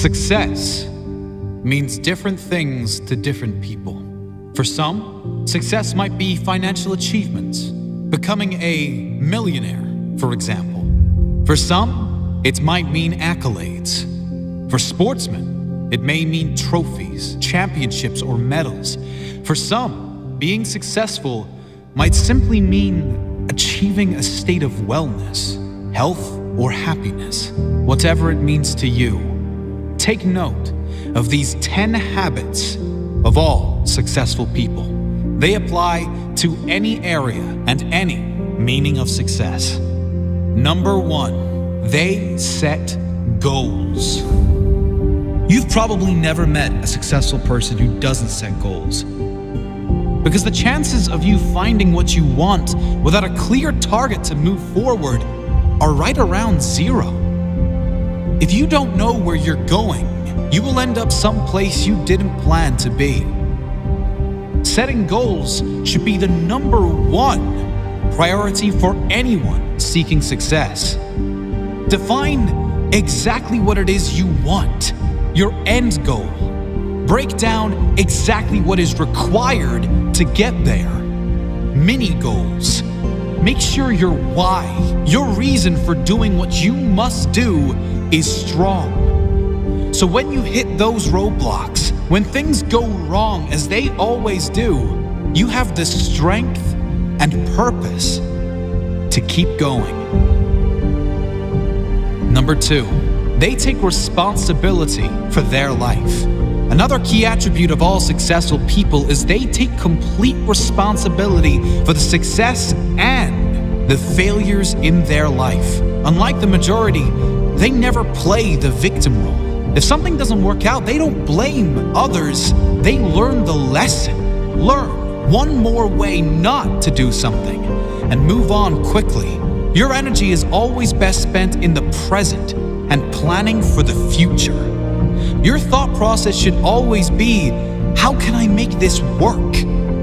Success means different things to different people. For some, success might be financial achievements, becoming a millionaire, for example. For some, it might mean accolades. For sportsmen, it may mean trophies, championships, or medals. For some, being successful might simply mean achieving a state of wellness, health, or happiness. Whatever it means to you, take note of these 10 habits of all successful people. They apply to any area and any meaning of success. Number 1, they set goals. You've probably never met a successful person who doesn't set goals, because the chances of you finding what you want without a clear target to move forward are right around 0. If you don't know where you're going, you will end up someplace you didn't plan to be. Setting goals should be the number 1 priority for anyone seeking success. Define exactly what it is you want, your end goal. Break down exactly what is required to get there. Mini goals. Make sure your why, your reason for doing what you must do, is strong. So when you hit those roadblocks, when things go wrong as they always do, you have the strength and purpose to keep going. Number 2, they take responsibility for their life. Another key attribute of all successful people is they take complete responsibility for the success and the failures in their life. Unlike the majority, they never play the victim role. If something doesn't work out, they don't blame others. They learn the lesson. Learn one more way not to do something and move on quickly. Your energy is always best spent in the present and planning for the future. Your thought process should always be, how can I make this work?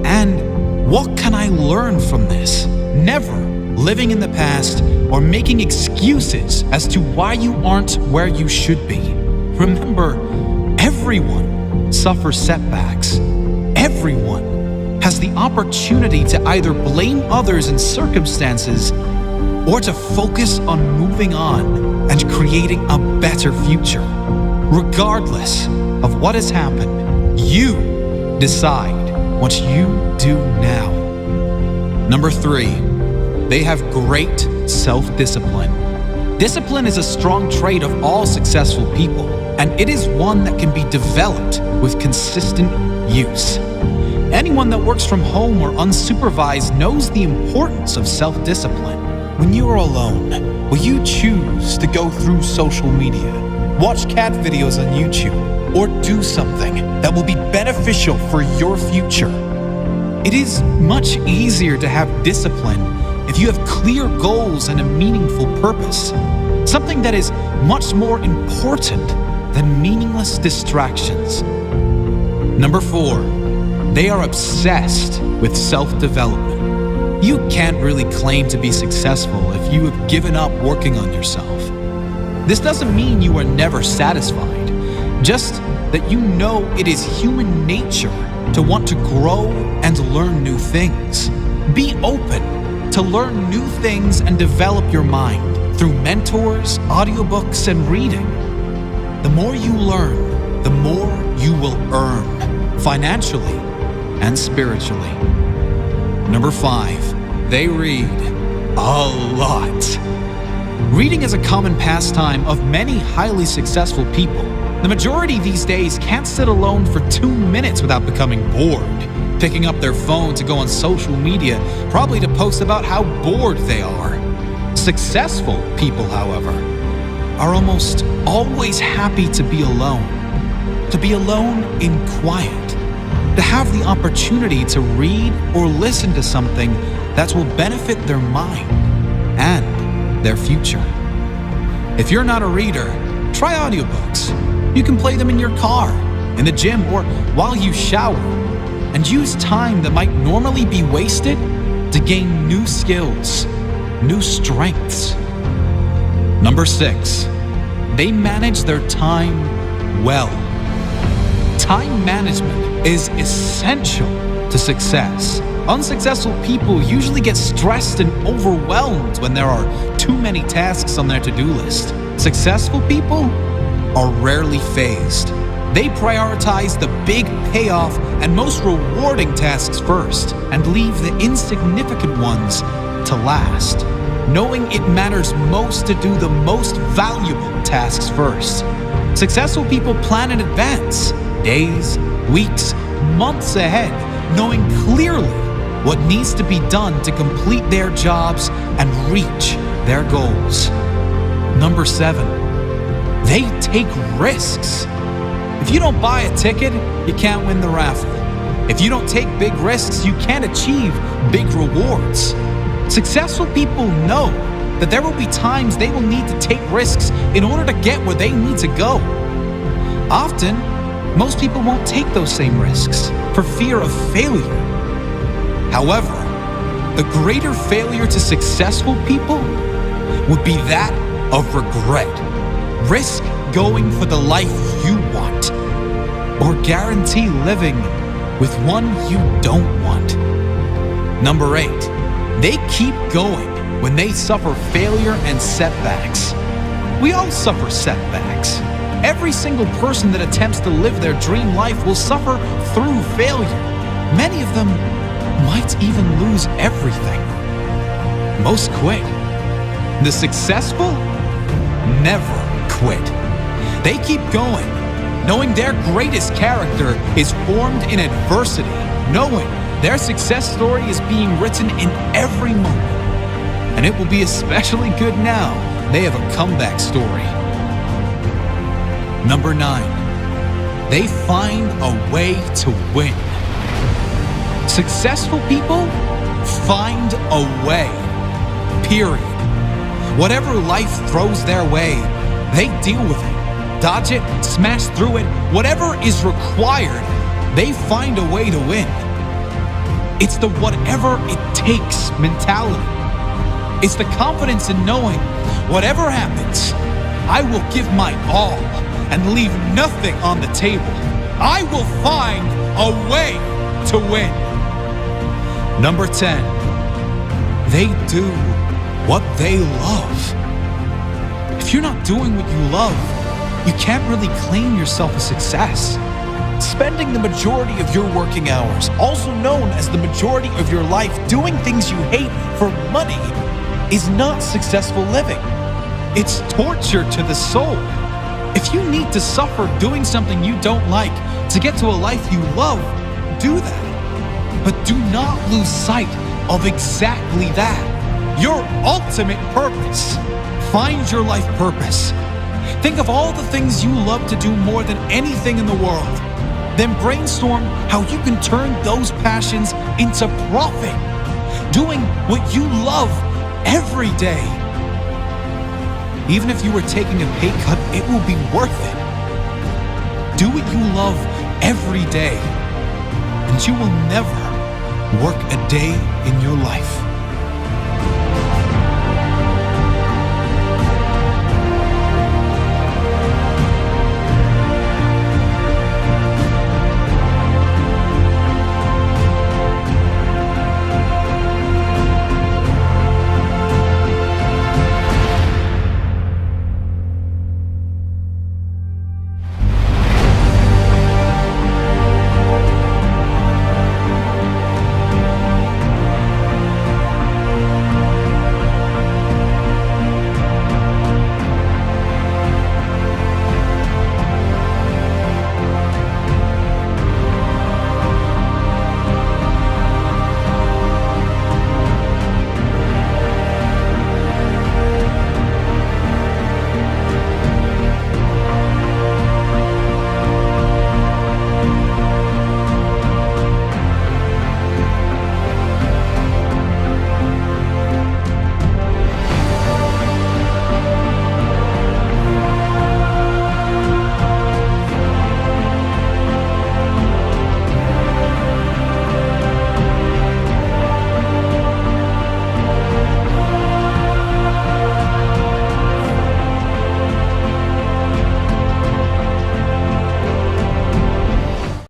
And what can I learn from this? Never living in the past or making excuses as to why you aren't where you should be. Remember, everyone suffers setbacks. Everyone has the opportunity to either blame others and circumstances or to focus on moving on and creating a better future. Regardless of what has happened, you decide what you do now. Number 3, they have great self-discipline. Discipline is a strong trait of all successful people, and it is one that can be developed with consistent use. Anyone that works from home or unsupervised knows the importance of self-discipline. When you are alone, will you choose to go through social media, watch cat videos on YouTube, or do something that will be beneficial for your future? It is much easier to have discipline if you have clear goals and a meaningful purpose, something that is much more important than meaningless distractions. Number 4, they are obsessed with self-development. You can't really claim to be successful if you have given up working on yourself. This doesn't mean you are never satisfied, just that you know it is human nature to want to grow and learn new things. Be open to learn new things and develop your mind through mentors, audiobooks, and reading. The more you learn, the more you will earn, financially and spiritually. Number 5, they read a lot. Reading is a common pastime of many highly successful people. The majority these days can't sit alone for 2 minutes without becoming bored, picking up their phone to go on social media, probably to post about how bored they are. Successful people, however, are almost always happy to be alone in quiet, to have the opportunity to read or listen to something that will benefit their mind and their future. If you're not a reader, try audiobooks. You can play them in your car, in the gym, or while you shower, and use time that might normally be wasted to gain new skills, new strengths. Number 6, they manage their time well. Time management is essential to success. Unsuccessful people usually get stressed and overwhelmed when there are too many tasks on their to-do list. Successful people are rarely phased. They prioritize the big payoff and most rewarding tasks first and leave the insignificant ones to last, knowing it matters most to do the most valuable tasks first. Successful people plan in advance, days, weeks, months ahead, knowing clearly what needs to be done to complete their jobs and reach their goals. Number 7, they take risks. If you don't buy a ticket, you can't win the raffle. If you don't take big risks, you can't achieve big rewards. Successful people know that there will be times they will need to take risks in order to get where they need to go. Often, most people won't take those same risks for fear of failure. However, the greater failure to successful people would be that of regret. Risk going for the life you want, or guarantee living with one you don't want. Number 8, they keep going when they suffer failure and setbacks. We all suffer setbacks. Every single person that attempts to live their dream life will suffer through failure. Many of them might even lose everything. Most quit. The successful never quit. They keep going, knowing their greatest character is formed in adversity, knowing their success story is being written in every moment. And it will be especially good now they have a comeback story. Number 9, they find a way to win. Successful people find a way, period. Whatever life throws their way, they deal with it, dodge it, smash through it. Whatever is required, they find a way to win. It's the whatever it takes mentality. It's the confidence in knowing whatever happens, I will give my all and leave nothing on the table. I will find a way to win. Number 10, they do what they love. If you're not doing what you love, you can't really claim yourself a success. Spending the majority of your working hours, also known as the majority of your life, doing things you hate for money is not successful living. It's torture to the soul. If you need to suffer doing something you don't like to get to a life you love, do that. But do not lose sight of exactly that. Your ultimate purpose. Find your life purpose. Think of all the things you love to do more than anything in the world. Then brainstorm how you can turn those passions into profit. Doing what you love every day. Even if you were taking a pay cut, it will be worth it. Do what you love every day, and you will never work a day in your life.